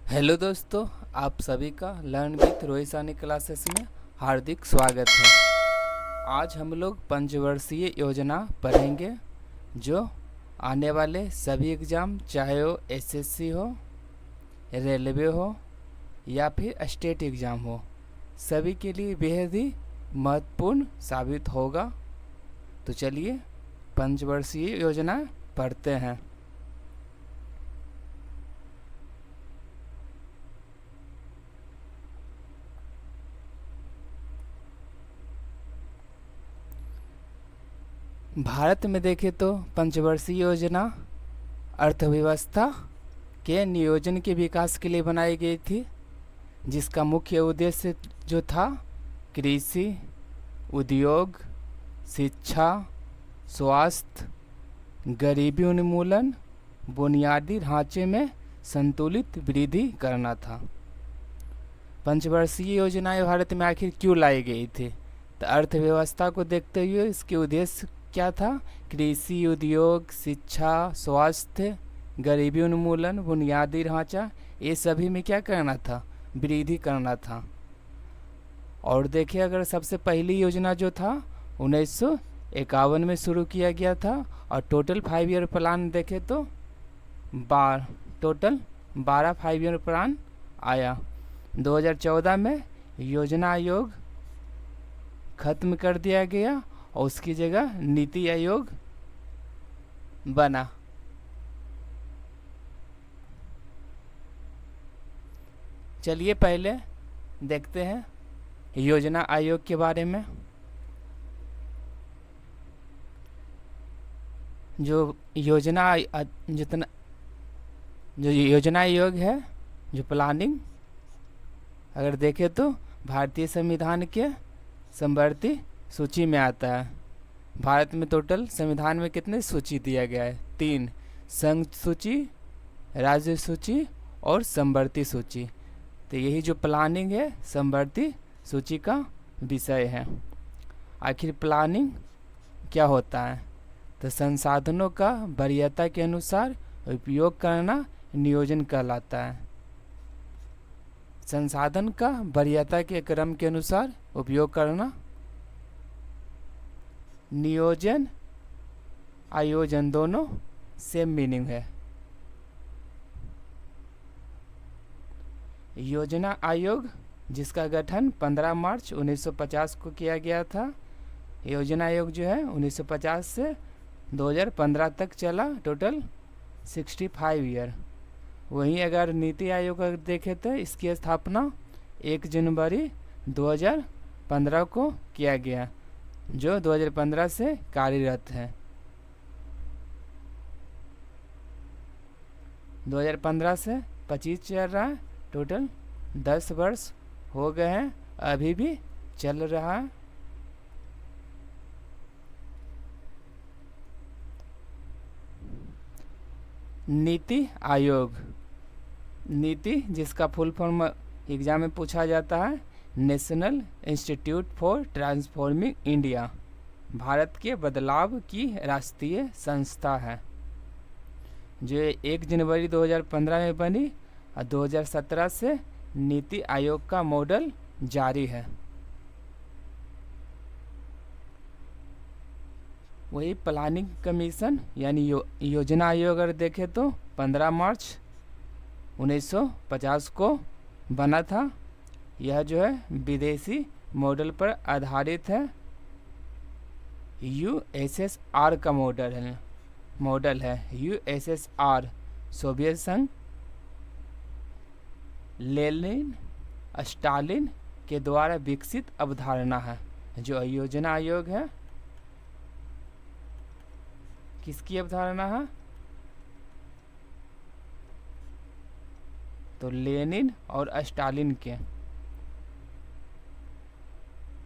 Hello दोस्तों, आप सभी का लर्न विथ रोहित सानी क्लासेस में हार्दिक स्वागत है। आज हम लोग पंचवर्षीय योजना पढ़ेंगे जो आने वाले सभी एग्ज़ाम, चाहे वो एसएससी हो, रेलवे हो या फिर स्टेट एग्ज़ाम हो, सभी के लिए बेहद ही महत्वपूर्ण साबित होगा। तो चलिए पंचवर्षीय योजना पढ़ते हैं। भारत में देखें तो पंचवर्षीय योजना अर्थव्यवस्था के नियोजन के विकास के लिए बनाई गई थी, जिसका मुख्य उद्देश्य जो था कृषि, उद्योग, शिक्षा, स्वास्थ्य, गरीबी उन्मूलन, बुनियादी ढांचे में संतुलित वृद्धि करना था। पंचवर्षीय योजनाएं भारत में आखिर क्यों लाई गई थी? तो अर्थव्यवस्था को देखते हुए इसके उद्देश्य क्या था? कृषि, उद्योग, शिक्षा, स्वास्थ्य, गरीबी उन्मूलन, बुनियादी ढांचा, ये सभी में क्या करना था? वृद्धि करना था। और देखिए, अगर सबसे पहली योजना जो था 1951 में शुरू किया गया था, और टोटल 5 ईयर प्लान देखे तो टोटल 12 5 ईयर प्लान आया। 2014 में योजना आयोग खत्म कर दिया गया और उसकी जगह नीति आयोग बना। चलिए पहले देखते हैं योजना आयोग के बारे में। जो योजना आयोग है, जो प्लानिंग अगर देखें तो भारतीय संविधान के समवर्ती सूची में आता है। भारत में टोटल संविधान में कितने सूची दिया गया है? 3, संघ सूची, राज्य सूची और समवर्ती सूची। तो यही जो प्लानिंग है समवर्ती सूची का विषय है। आखिर प्लानिंग क्या होता है? तो संसाधनों का वरीयता के अनुसार उपयोग करना नियोजन कहलाता है। संसाधन का वरीयता के क्रम के अनुसार उपयोग करना नियोजन, आयोजन दोनों सेम मीनिंग है। योजना आयोग जिसका गठन 15 मार्च 1950 को किया गया था। योजना आयोग जो है 1950 से 2015 तक चला, टोटल 65 ईयर। वहीं अगर नीति आयोग अगर देखें तो इसकी स्थापना 1 जनवरी 2015 को किया गया, जो 2015 से कार्यरत है। 2015 से 25 चल रहा है, टोटल 10 वर्ष हो गए हैं, अभी भी चल रहा है। नीति आयोग, नीति जिसका फुल फॉर्म एग्जाम में पूछा जाता है, national institute for transforming India, Bharat के बदलाव की राष्ट्रीय संस्था है, जो 1 जनवरी 2015 में बनी और 2017 से नीति आयोग का मॉडल जारी है। वही प्लानिंग कमीशन यानी योजना आयोग अगर देखें तो 15 मार्च 1950 को बना था। यह जो है विदेशी मॉडल पर आधारित है। यूएसएसआर का मॉडल है। यूएसएसआर सोवियत संघ, लेनिन, स्टालिन के द्वारा विकसित अवधारणा है। जो योजना आयोग है किसकी अवधारणा है? तो लेनिन और स्टालिन के।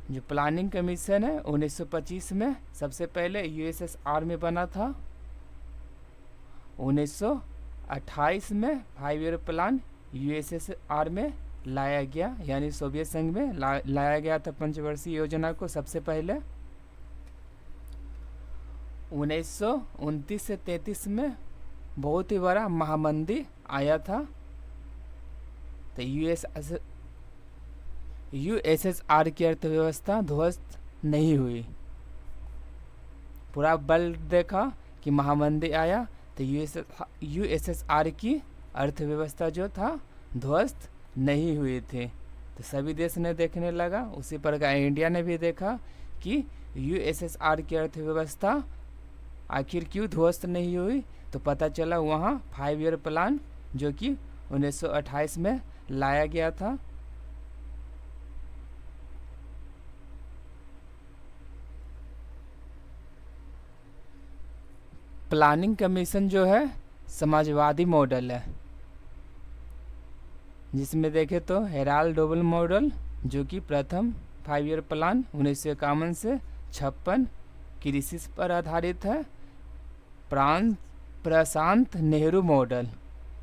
जो प्लानिंग कमीशन है 1925 में सबसे पहले यूएसएसआर में बना था। 1928 में 5 ईयर प्लान यूएसएसआर में लाया गया, यानी सोवियत संघ में लाया गया था पंचवर्षीय योजना को सबसे पहले। 1929 से 33 में बहुत ही बड़ा महामंदी आया था। तो यूएसएसआर की अर्थव्यवस्था ध्वस्त नहीं हुई। पूरा वर्ल्ड देखा कि महामंदी आया तो यूएसएसआर की अर्थव्यवस्था जो था ध्वस्त नहीं हुई थी। तो सभी देश ने देखने लगा, उसी प्रकार इंडिया ने भी देखा कि यूएसएसआर की अर्थव्यवस्था आखिर क्यों ध्वस्त नहीं हुई। तो पता चला वहाँ 5 ईयर प्लान जो कि 1928 में लाया गया था। प्लानिंग कमीशन जो है समाजवादी मॉडल है, जिसमें देखे तो हेराल्ड डोबल मॉडल जो कि प्रथम 5 ईयर प्लान 1951 से 56 कृषि पर आधारित है। प्रशांत नेहरू मॉडल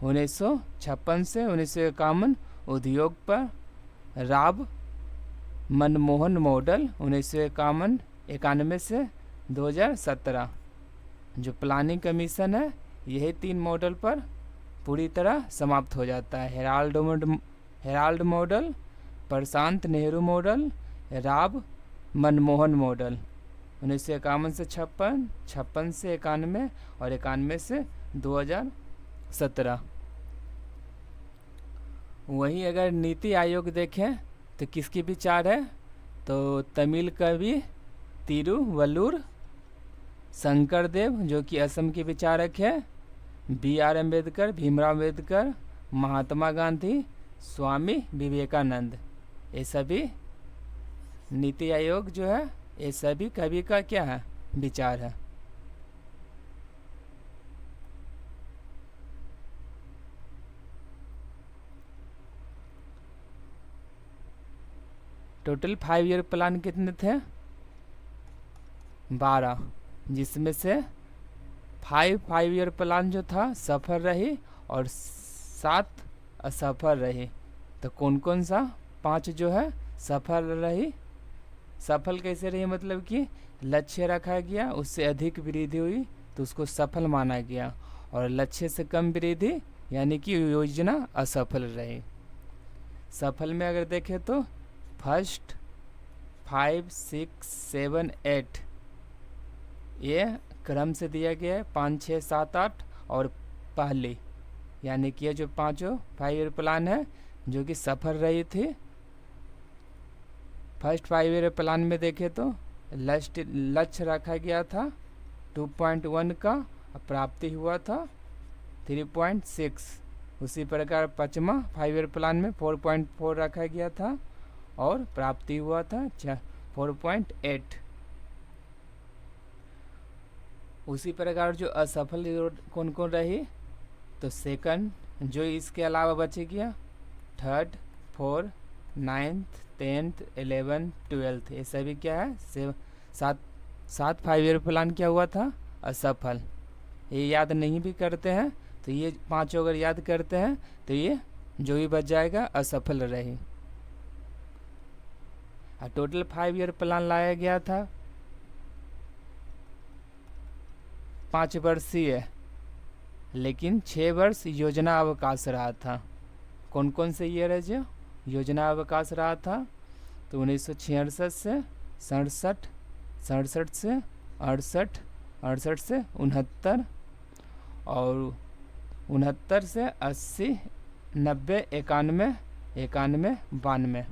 1956 से 1951 उद्योग पर। राव मनमोहन मॉडल 1991 से 2017। जो प्लानिंग कमीशन है यही 3 मॉडल पर पूरी तरह समाप्त हो जाता है। हेराल्ड मॉडल, प्रशांत नेहरू मॉडल, राव मनमोहन मॉडल 1951 से 56, 56 से 91 और 91 से 2017। वहीं अगर नीति आयोग देखें तो किसकी विचार है, तो तमिल कवि तिरुवल्लुर शंकरदेव जो कि असम के विचारक है, BR अम्बेडकर, भीमराव अम्बेडकर, महात्मा गांधी, स्वामी विवेकानंद। ये सभी नीति आयोग जो है ये सभी कवि का क्या है, विचार है। टोटल 5 ईयर प्लान कितने थे, 12, जिसमें से 5 ईयर प्लान जो था सफल रही और 7 असफल रही। तो कौन कौन सा 5 जो है सफल रही। सफल कैसे रही, मतलब कि लक्ष्य रखा गया उससे अधिक वृद्धि हुई तो उसको सफल माना गया, और लक्ष्य से कम वृद्धि यानी कि योजना असफल रही। सफल में अगर देखें तो फर्स्ट 5, 6, 7, 8 ये क्रम से दिया गया है, 5, 6, 7, 8 और पहली, यानी कि ये जो 5 ईयर प्लान है जो कि सफल रही थी। फर्स्ट 5 ईयर प्लान में देखे तो लक्ष्य रखा गया था 2.1 का, प्राप्ति हुआ था 3.6। उसी प्रकार 5वां 5 ईयर प्लान में 4.4 रखा गया था और प्राप्ति हुआ था 4.8। उसी प्रकार जो असफल कौन कौन रही, तो सेकंड जो इसके अलावा बचे गया, 3rd, 4th, 9th, 10th, 11th, 12th, ये सभी क्या है, 7 5 ईयर प्लान क्या हुआ था, असफल। ये याद नहीं भी करते हैं तो ये 5 अगर याद करते हैं तो ये जो भी बच जाएगा असफल रही। टोटल 5 ईयर प्लान लाया गया था 5 वर्षीय, लेकिन 6 वर्ष योजना अवकाश रहा था। कौन कौन से ईयर है जो योजना अवकाश रहा था, तो 1966 से 67, 67 से 68, 68 से 69 और 69 से 80, 90, 91, 91, 92।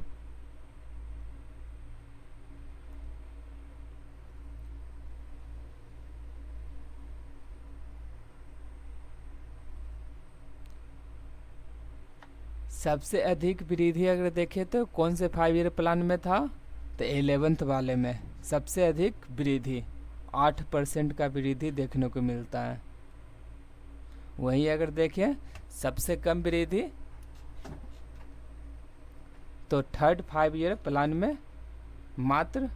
सबसे अधिक वृद्धि अगर देखें तो कौन से 5 ईयर प्लान में था, तो 11th वाले में सबसे अधिक वृद्धि 8% का वृद्धि देखने को मिलता है। वहीं अगर देखें सबसे कम वृद्धि तो 3rd 5 ईयर प्लान में मात्र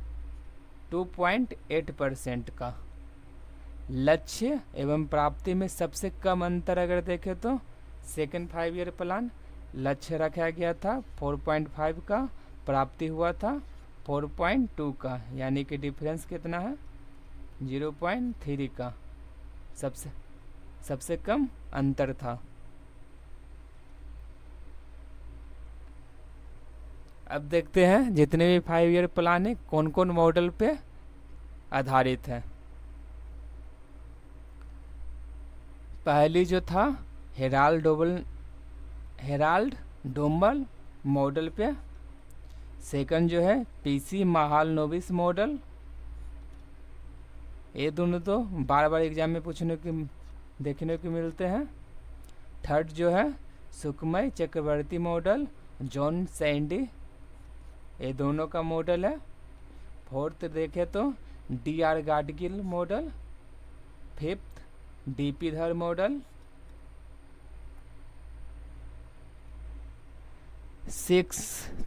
2.8% का। लक्ष्य एवं प्राप्ति में सबसे कम अंतर अगर देखें तो 2nd 5 ईयर प्लान लक्ष्य रखा गया था 4.5 का, प्राप्ति हुआ था 4.2 का, यानी कि डिफरेंस कितना है 0.3 का, सबसे कम अंतर था। अब देखते हैं जितने भी 5 ईयर प्लान है कौन कौन मॉडल पे आधारित है। पहली जो था हेराल्ड डोमल मॉडल पे। सेकंड जो है पीसी महालनोबिस मॉडल। ये दोनों तो बार बार एग्जाम में देखने को मिलते हैं। थर्ड जो है सुखमय चक्रवर्ती मॉडल, जॉन सैंडी, ये दोनों का मॉडल है। फोर्थ देखे तो D R Gadgil model. Fifth DP धर मॉडल।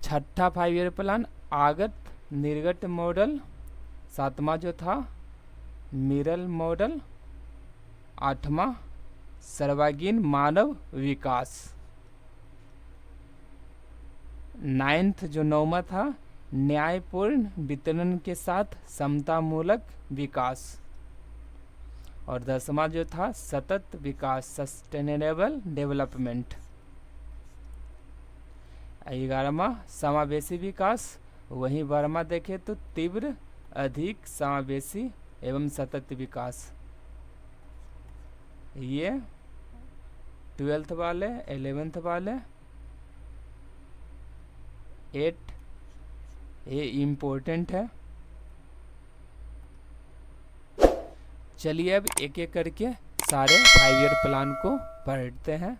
छठा 5 ईयर प्लान आगत निर्गत मॉडल। सातवां जो था मिरल मॉडल। आठवां सर्वांगीण मानव विकास। नाइन्थ जो नौवां था न्यायपूर्ण वितरण के साथ समतामूलक विकास। और 10वां जो था सतत विकास सस्टेनेबल डेवलपमेंट। 11वां समावेशी विकास। वहीं 12वां देखे तो तीव्र अधिक समावेशी एवं सतत विकास। ये 12th वाले 11th वाले 8 ये इम्पोर्टेंट है। चलिए अब एक एक करके सारे 5 ईयर प्लान को पढ़ते हैं।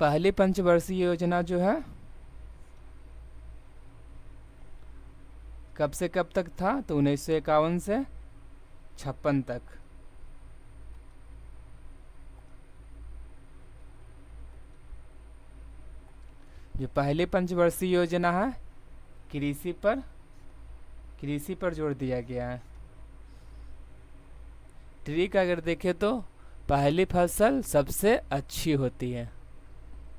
पहली पंचवर्षीय योजना जो है कब से कब तक था तो 1951 से 56 तक। जो पहली पंचवर्षीय योजना है कृषि पर जोर दिया गया है। ट्रिक अगर देखें तो पहली फसल सबसे अच्छी होती है।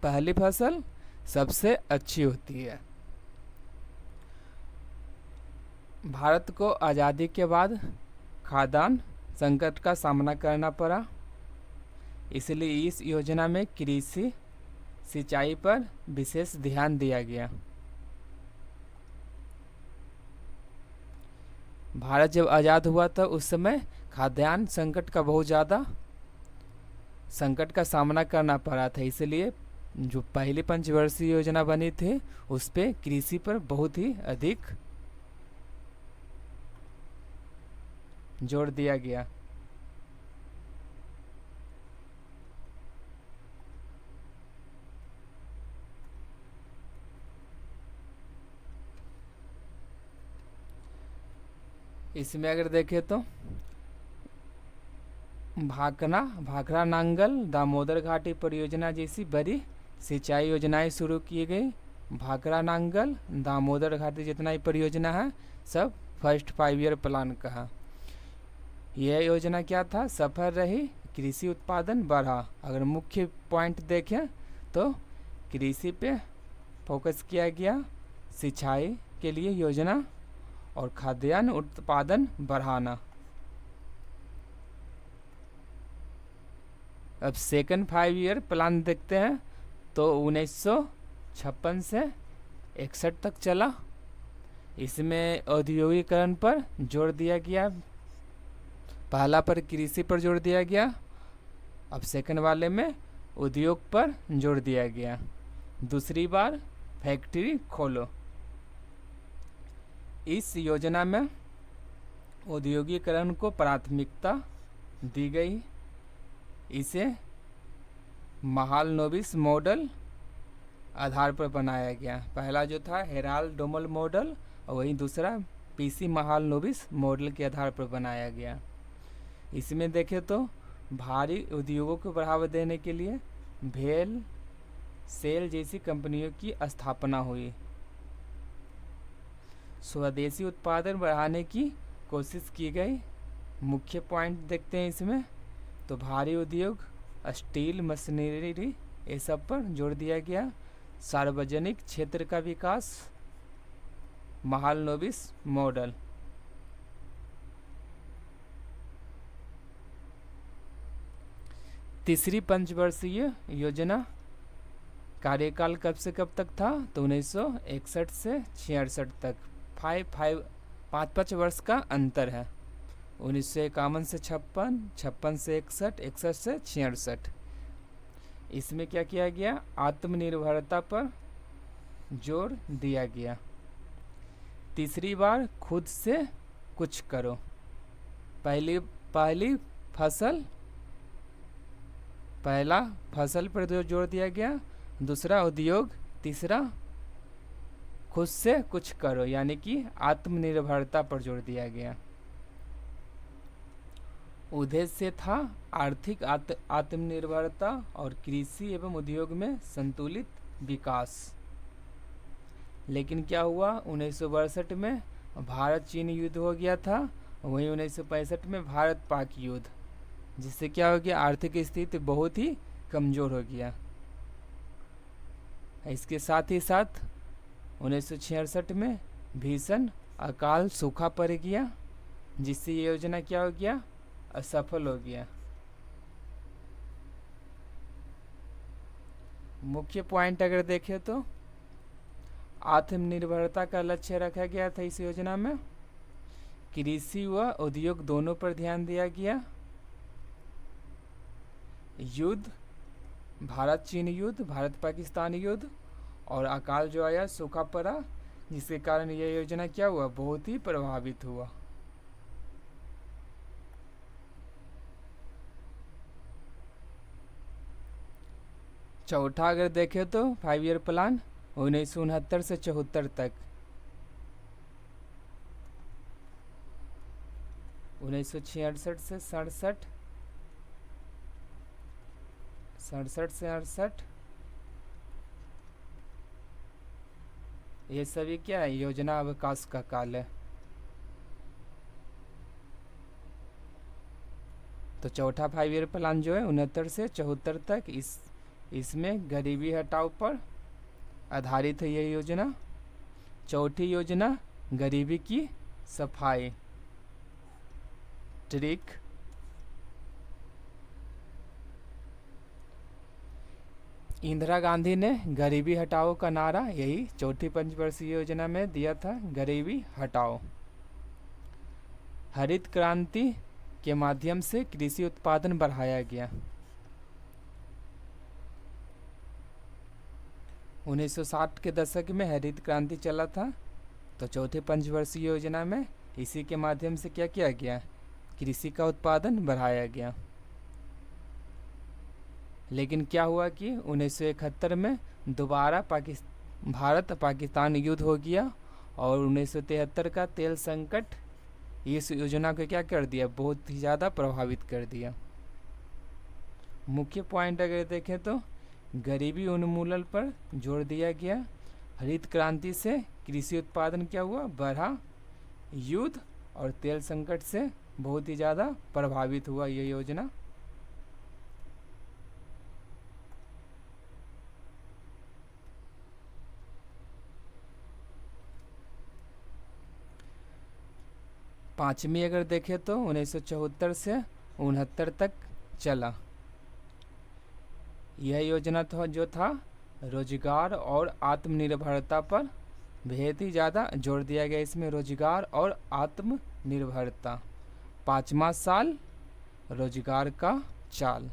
पहली फसल सबसे अच्छी होती है। भारत को आज़ादी के बाद खाद्यान्न संकट का सामना करना पड़ा, इसलिए इस योजना में कृषि सिंचाई पर विशेष ध्यान दिया गया। भारत जब आज़ाद हुआ था उस समय खाद्यान्न संकट का बहुत ज़्यादा संकट का सामना करना पड़ा था, इसलिए जो पहली पंचवर्षीय योजना बनी थी उस पे कृषि पर बहुत ही अधिक जोर दिया गया। इसमें अगर देखें तो भाखड़ा नांगल दामोदर घाटी परियोजना जैसी बड़ी सिंचाई योजनाएं शुरू की गई। भाखड़ा नांगल दामोदर घाटी जितना ही परियोजना है सब फर्स्ट 5 ईयर प्लान का है। यह योजना क्या था, सफल रही, कृषि उत्पादन बढ़ा। अगर मुख्य पॉइंट देखें तो कृषि पे फोकस किया गया, सिंचाई के लिए योजना और खाद्यान्न उत्पादन बढ़ाना। अब सेकंड 5 ईयर प्लान देखते हैं तो 1956 से 61 तक चला। इसमें औद्योगिकरण पर जोर दिया गया। पहला पर कृषि पर जोर दिया गया, अब सेकंड वाले में उद्योग पर जोर दिया गया। दूसरी बार फैक्ट्री खोलो। इस योजना में औद्योगिकरण को प्राथमिकता दी गई। इसे महालनोबिस मॉडल आधार पर बनाया गया। पहला जो था हेराल्ड डोमल मॉडल और वहीं दूसरा पीसी महालनोबिस मॉडल के आधार पर बनाया गया। इसमें देखें तो भारी उद्योगों को बढ़ावा देने के लिए भेल सेल जैसी कंपनियों की स्थापना हुई। स्वदेशी उत्पादन बढ़ाने की कोशिश की गई। मुख्य पॉइंट देखते हैं इसमें तो भारी उद्योग, स्टील, मशीनरी, ये सब पर जोर दिया गया। सार्वजनिक क्षेत्र का विकास, महालनोबिस मॉडल। तीसरी पंचवर्षीय योजना कार्यकाल कब से कब तक था, तो 1961 से 66 तक। 5 वर्ष का अंतर है। 1951 से 56, 56 से 61, 61 से 66। इसमें क्या किया गया, आत्मनिर्भरता पर जोर दिया गया। तीसरी बार खुद से कुछ करो। पहला फसल पर जोर दिया गया, दूसरा उद्योग, तीसरा खुद से कुछ करो, यानी कि आत्मनिर्भरता पर जोर दिया गया। उद्देश्य था आर्थिक आत्मनिर्भरता और कृषि एवं उद्योग में संतुलित विकास। लेकिन क्या हुआ, 1962 में भारत चीन युद्ध हो गया था, वहीं 1965 में भारत पाक युद्ध, जिससे क्या हो गया, आर्थिक स्थिति बहुत ही कमज़ोर हो गया। इसके साथ ही साथ 1966 में भीषण अकाल सूखा पड़ गया, जिससे ये योजना क्या हो गया, असफल हो गया। मुख्य पॉइंट अगर देखें तो आत्मनिर्भरता का लक्ष्य रखा गया था इस योजना में। कृषि व उद्योग दोनों पर ध्यान दिया गया। युद्ध, भारत चीन युद्ध, भारत पाकिस्तान युद्ध, और अकाल जो आया, सूखा पड़ा, जिसके कारण यह योजना क्या हुआ, बहुत ही प्रभावित हुआ। चौथा अगर देखें तो 5 ईयर प्लान 1969 से 74 तक। 1966 से 67, 67 से 68, ये सभी क्या है, योजना अवकाश का काल है। तो चौथा 5 ईयर प्लान जो है 69 से 74 तक, इसमें गरीबी हटाओ पर आधारित है यह योजना। चौथी योजना गरीबी की सफाई, ट्रिक। इंदिरा गांधी ने गरीबी हटाओ का नारा यही चौथी पंचवर्षीय योजना में दिया था, गरीबी हटाओ। हरित क्रांति के माध्यम से कृषि उत्पादन बढ़ाया गया। 1960 के दशक में हरित क्रांति चला था, तो चौथे पंचवर्षीय योजना में इसी के माध्यम से क्या किया गया, कृषि का उत्पादन बढ़ाया गया। लेकिन क्या हुआ कि 1971 में दोबारा भारत पाकिस्तान युद्ध हो गया, और 1973 का तेल संकट इस योजना को क्या कर दिया, बहुत ही ज़्यादा प्रभावित कर दिया। मुख्य पॉइंट अगर देखें तो गरीबी उन्मूलन पर जोर दिया गया। हरित क्रांति से कृषि उत्पादन क्या हुआ, बढ़ा। युद्ध और तेल संकट से बहुत ही ज़्यादा प्रभावित हुआ ये योजना। पांचवी अगर देखें तो 1974 से 69 तक चला। यह योजना जो था रोजगार और आत्मनिर्भरता पर बेहद ही ज़्यादा जोर दिया गया। इसमें रोजगार और आत्मनिर्भरता, 5वां साल रोजगार का चाल।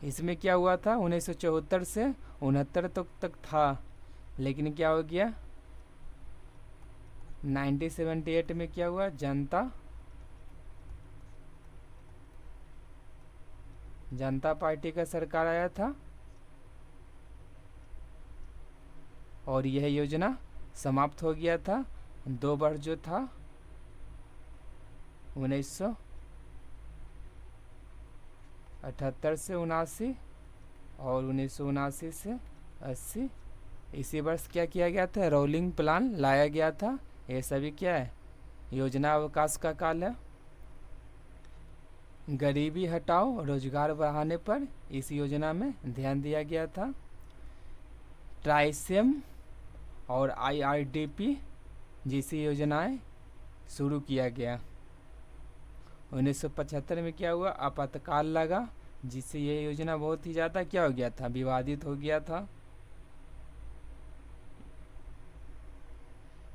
इसमें क्या हुआ था, 1974 से 69 तक था, लेकिन क्या हो गया, 1978 में क्या हुआ, जनता पार्टी का सरकार आया था, और यह योजना समाप्त हो गया था। 2 वर्ष जो था 1978 से 79 और 1979 से 80, इसी वर्ष क्या किया गया था, रोलिंग प्लान लाया गया था। ये सभी क्या है, योजना अवकाश का काल है। गरीबी हटाओ, रोजगार बढ़ाने पर इस योजना में ध्यान दिया गया था। ट्राइसेम और IRDP जैसी योजनाएं शुरू किया गया। 1975 में क्या हुआ, आपातकाल लगा, जिससे ये योजना बहुत ही ज़्यादा क्या हो गया था, विवादित हो गया था।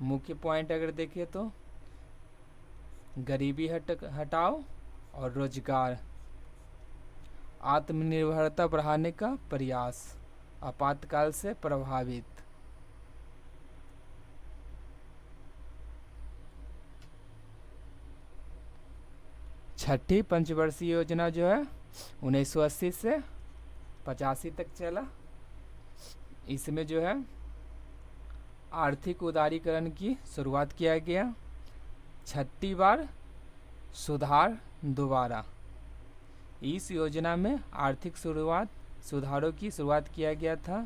मुख्य पॉइंट अगर देखें तो गरीबी हटाओ और रोजगार, आत्मनिर्भरता बढ़ाने का प्रयास, आपातकाल से प्रभावित। छठी पंचवर्षीय योजना जो है 1980 से 85 तक चला। इसमें जो है आर्थिक उदारीकरण की शुरुआत किया गया। छठी बार सुधार दोबारा। इस योजना में आर्थिक सुधारों की शुरुआत किया गया था।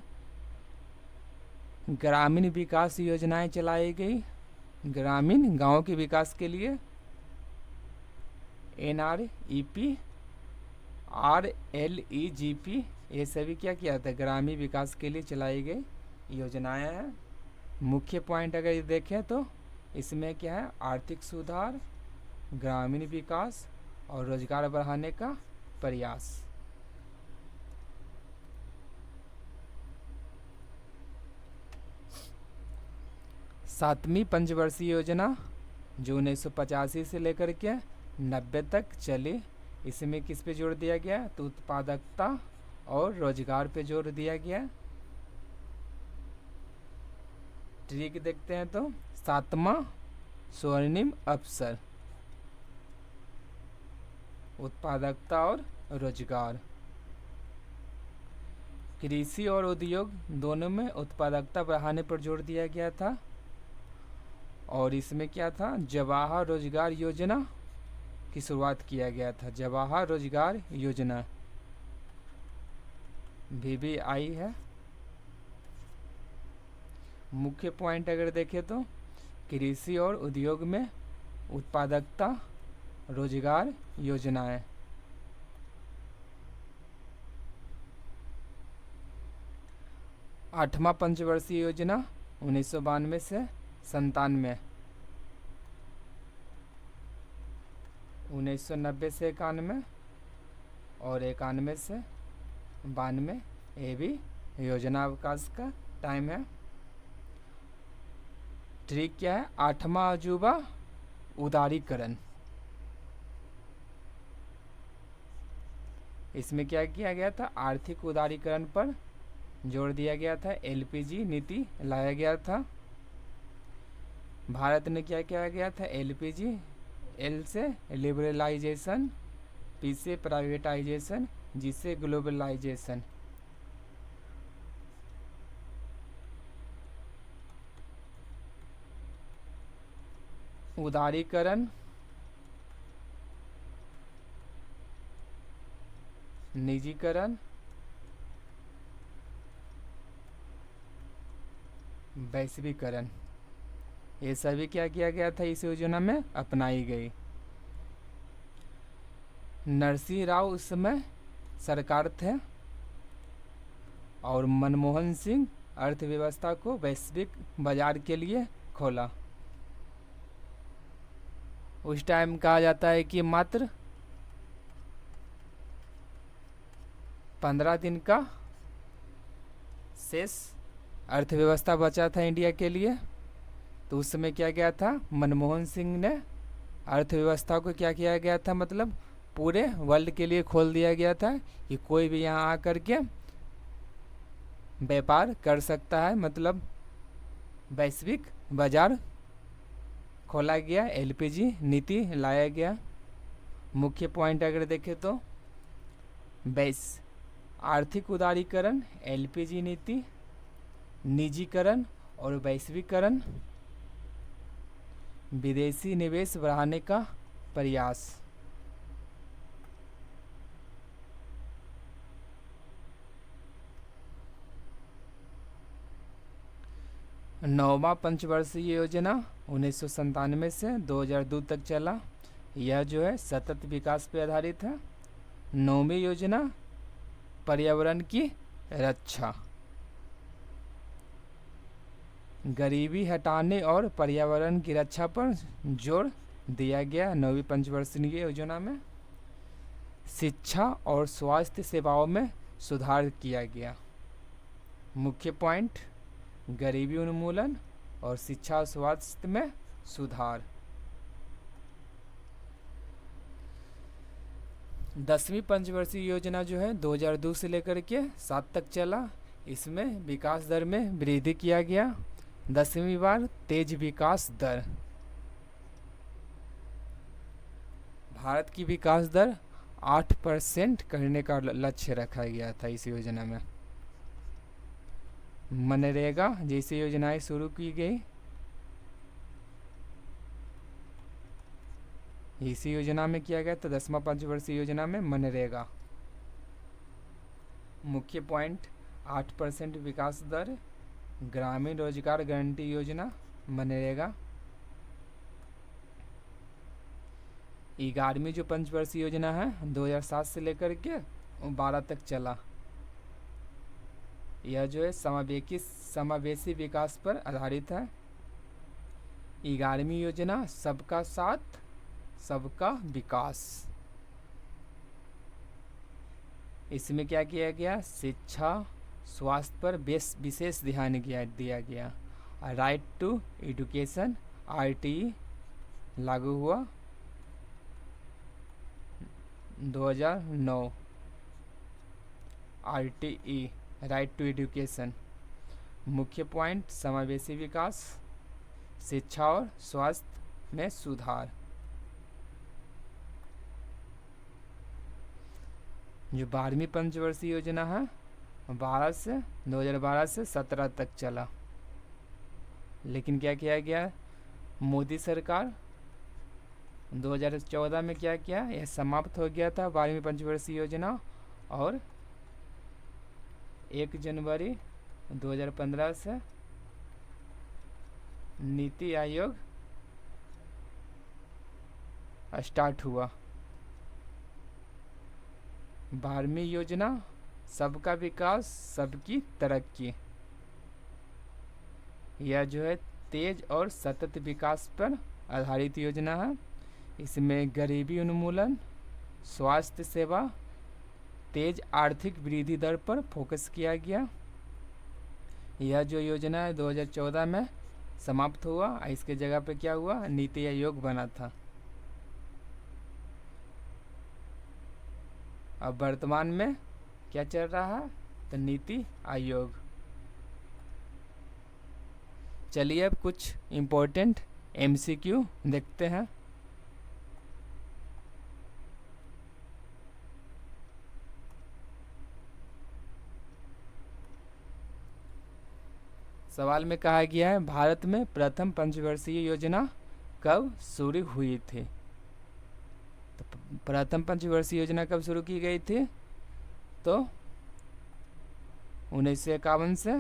ग्रामीण विकास योजनाएं चलाई गई, ग्रामीण गांवों के विकास के लिए। NREP, RLEGP, ये सभी क्या किया था, ग्रामीण विकास के लिए चलाई गई योजनाएं हैं। मुख्य पॉइंट अगर देखें तो इसमें क्या है, आर्थिक सुधार, ग्रामीण विकास और रोजगार बढ़ाने का प्रयास। सातवीं पंचवर्षीय योजना जो 1985 से लेकर के 90 तक चली। इसमें किस पे जोर दिया गया, तो उत्पादकता और रोजगार पे जोर दिया गया। ट्रिक देखते हैं तो सातवां स्वर्णिम अवसर, उत्पादकता और रोजगार। कृषि और उद्योग दोनों में उत्पादकता बढ़ाने पर जोर दिया गया था। और इसमें क्या था, जवाहर रोजगार योजना की शुरुआत किया गया था। जवाहर रोजगार योजना VBI है। मुख्य पॉइंट अगर देखें तो कृषि और उद्योग में उत्पादकता, रोजगार योजनाएं। आठवां पंचवर्षीय योजना 1992 से 97, 1990 से 91 और 91 से 92, ये भी योजना अवकाश का टाइम है। ट्रिक क्या है, आठवां अजूबा उदारीकरण। इसमें क्या किया गया था, आर्थिक उदारीकरण पर जोर दिया गया था। LPG नीति लाया गया था। भारत ने क्या किया गया था, LPG, L से लिबरलाइजेशन, P से प्राइवेटाइजेशन, G से ग्लोबलाइजेशन। उदारीकरण, निजीकरण, वैश्वीकरण, ये सभी क्या किया गया था, इस योजना में अपनाई गई। नरसिंह राव उस समय सरकार थे और मनमोहन सिंह अर्थव्यवस्था को वैश्विक बाजार के लिए खोला। उस टाइम कहा जाता है कि मात्र 15 दिन का शेष अर्थव्यवस्था बचा था इंडिया के लिए। तो उस समय क्या किया था, मनमोहन सिंह ने अर्थव्यवस्था को क्या किया गया था, मतलब पूरे वर्ल्ड के लिए खोल दिया गया था कि कोई भी यहाँ आकर के व्यापार कर सकता है, मतलब वैश्विक बाजार खोला गया। LPG नीति लाया गया। मुख्य पॉइंट अगर देखें तो आर्थिक उदारीकरण, LPG नीति, निजीकरण और वैश्वीकरण, विदेशी निवेश बढ़ाने का प्रयास। नौवां पंचवर्षीय योजना 1997 से 2002 तक चला। यह जो है सतत विकास पर आधारित है। नौवीं योजना पर्यावरण की रक्षा, गरीबी हटाने और पर्यावरण की रक्षा पर जोर दिया गया 9वीं पंचवर्षीय योजना में। शिक्षा और स्वास्थ्य सेवाओं में सुधार किया गया। मुख्य पॉइंट, गरीबी उन्मूलन और शिक्षा और स्वास्थ्य में सुधार। 10वीं पंचवर्षीय योजना जो है 2002 से लेकर के 7 तक चला। इसमें विकास दर में वृद्धि किया गया। 10वीं बार तेज विकास दर। भारत की विकास दर 8% करने का लक्ष्य रखा गया था इस योजना में। मनरेगा जैसी योजनाएं शुरू की गई, इसी योजना में किया गया। तो 10वां पंचवर्षीय योजना में मनरेगा। मुख्य पॉइंट, 8% विकास दर, ग्रामीण रोजगार गारंटी योजना, मनरेगा। 11वीं जो पंचवर्षीय योजना है 2007 से लेकर के 12 तक चला। यह जो है समावेशी विकास पर आधारित है। 11वीं योजना सबका साथ सबका विकास। इसमें क्या किया गया, शिक्षा स्वास्थ्य पर विशेष ध्यान दिया गया। राइट टू एजुकेशन RTE लागू हुआ 2009। RTE right to education. मुख्य पॉइंट, समावेशी विकास, शिक्षा और स्वास्थ्य में सुधार। जो 12वीं पंचवर्षीय योजना है 2012 से 17 तक चला। लेकिन क्या किया गया, मोदी सरकार 2014 में क्या किया, यह समाप्त हो गया था 12वीं पंचवर्षीय योजना। और 1 जनवरी 2015 से नीति आयोग स्टार्ट हुआ। 12वीं योजना सबका विकास सबकी तरक्की। यह जो है तेज और सतत विकास पर आधारित योजना है। इसमें गरीबी उन्मूलन, स्वास्थ्य सेवा, तेज आर्थिक वृद्धि दर पर फोकस किया गया। यह जो योजना है 2014 में समाप्त हुआ। इसके जगह पे क्या हुआ, नीति आयोग बना था। अब वर्तमान में क्या चल रहा है, तो नीति आयोग। चलिए अब कुछ इम्पोर्टेंट MCQ देखते हैं। सवाल में कहा गया है, भारत में प्रथम पंचवर्षीय योजना कब शुरू हुई थी। तो प्रथम पंचवर्षीय योजना कब शुरू की गई थी, तो 1951 से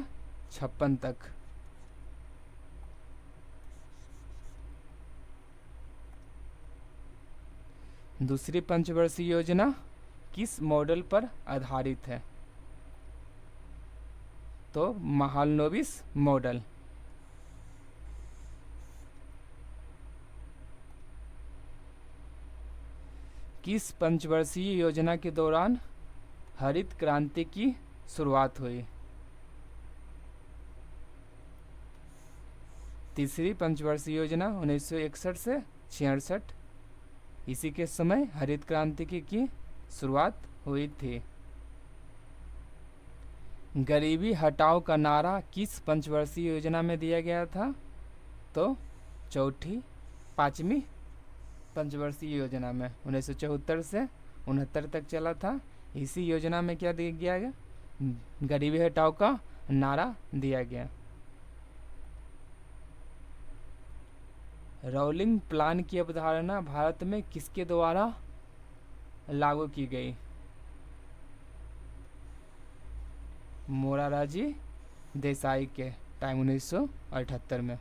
56 तक। दूसरी पंचवर्षीय योजना किस मॉडल पर आधारित है, तो महालनोबिस मॉडल। किस पंचवर्षीय योजना के दौरान हरित क्रांति की शुरुआत हुई, तीसरी पंचवर्षीय योजना 1961 से 66। इसी के समय हरित क्रांति की शुरुआत हुई थी। गरीबी हटाओ का नारा किस पंचवर्षीय योजना में दिया गया था, तो पांचवी पंचवर्षीय योजना में 1974 से 69 तक चला था। इसी योजना में क्या दिया गया, गरीबी हटाओ का नारा दिया गया। रोलिंग प्लान की अवधारणा भारत में किसके द्वारा लागू की गई, मोरारजी देसाई के टाइम 1978 में।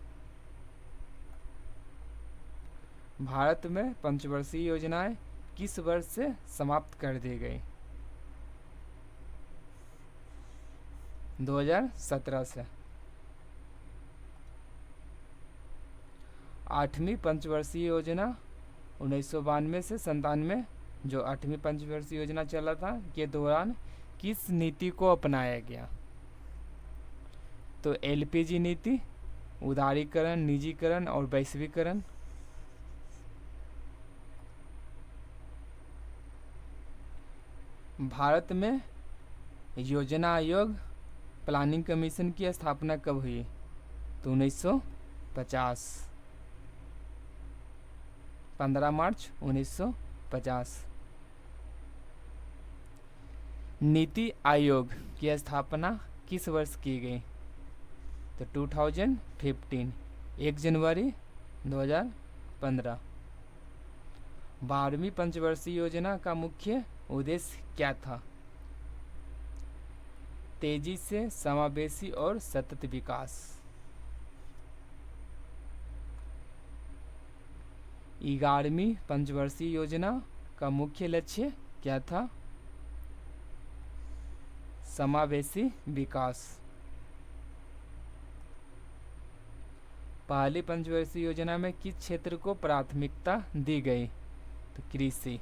भारत में पंचवर्षीय योजनाएं किस वर्ष से समाप्त कर दी गई, 2017 से। 8वीं पंचवर्षीय योजना 1992 से 97 जो 8वीं पंचवर्षीय योजना चला था के दौरान किस नीति को अपनाया गया? तो एलपीजी नीति, उदारीकरण, निजीकरण और वैश्वीकरण। भारत में योजना आयोग प्लानिंग कमीशन की स्थापना कब हुई? तो 1950, 15 मार्च 1950। नीति आयोग की स्थापना किस वर्ष की गई? तो 2015, 1 जनवरी 2015। 12वीं पंचवर्षीय योजना का मुख्य उद्देश्य क्या था? तेजी से समावेशी और सतत विकास। 11वीं पंचवर्षीय योजना का मुख्य लक्ष्य क्या था? समावेशी विकास। पहली पंचवर्षीय योजना में किस क्षेत्र को प्राथमिकता दी गई? तो कृषि।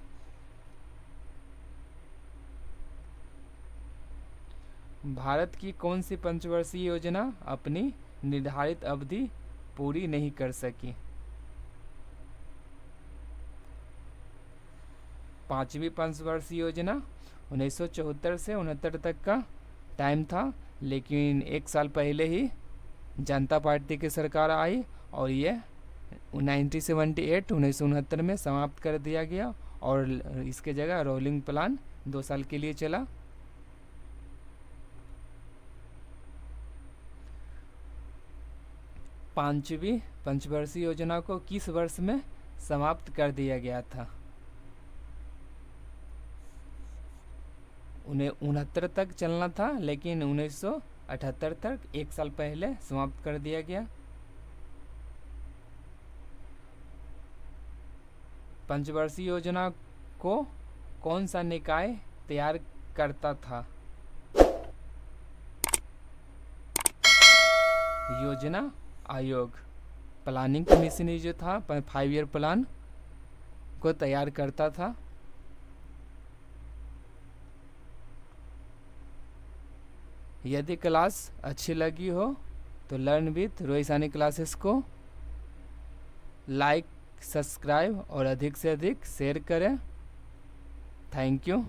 भारत की कौन सी पंचवर्षीय योजना अपनी निर्धारित अवधि पूरी नहीं कर सकी? 5वीं पंचवर्षीय योजना 1974 से 69 तक का टाइम था, लेकिन 1 साल पहले ही जनता पार्टी की सरकार आई और ये 1969 में समाप्त कर दिया गया और इसके जगह रोलिंग प्लान 2 साल के लिए चला। पांचवी पंचवर्षीय योजना को किस वर्ष में समाप्त कर दिया गया था? 1969 तक चलना था, लेकिन 1978 तक 1 साल पहले समाप्त कर दिया गया। पंचवर्षीय योजना को कौन सा निकाय तैयार करता था? योजना आयोग। प्लानिंग कमीशन जो था 5 ईयर प्लान को तैयार करता था। यदि क्लास अच्छी लगी हो तो learn with Rohit Sahni classes को लाइक, सब्सक्राइब और अधिक से अधिक शेयर करें। Thank you.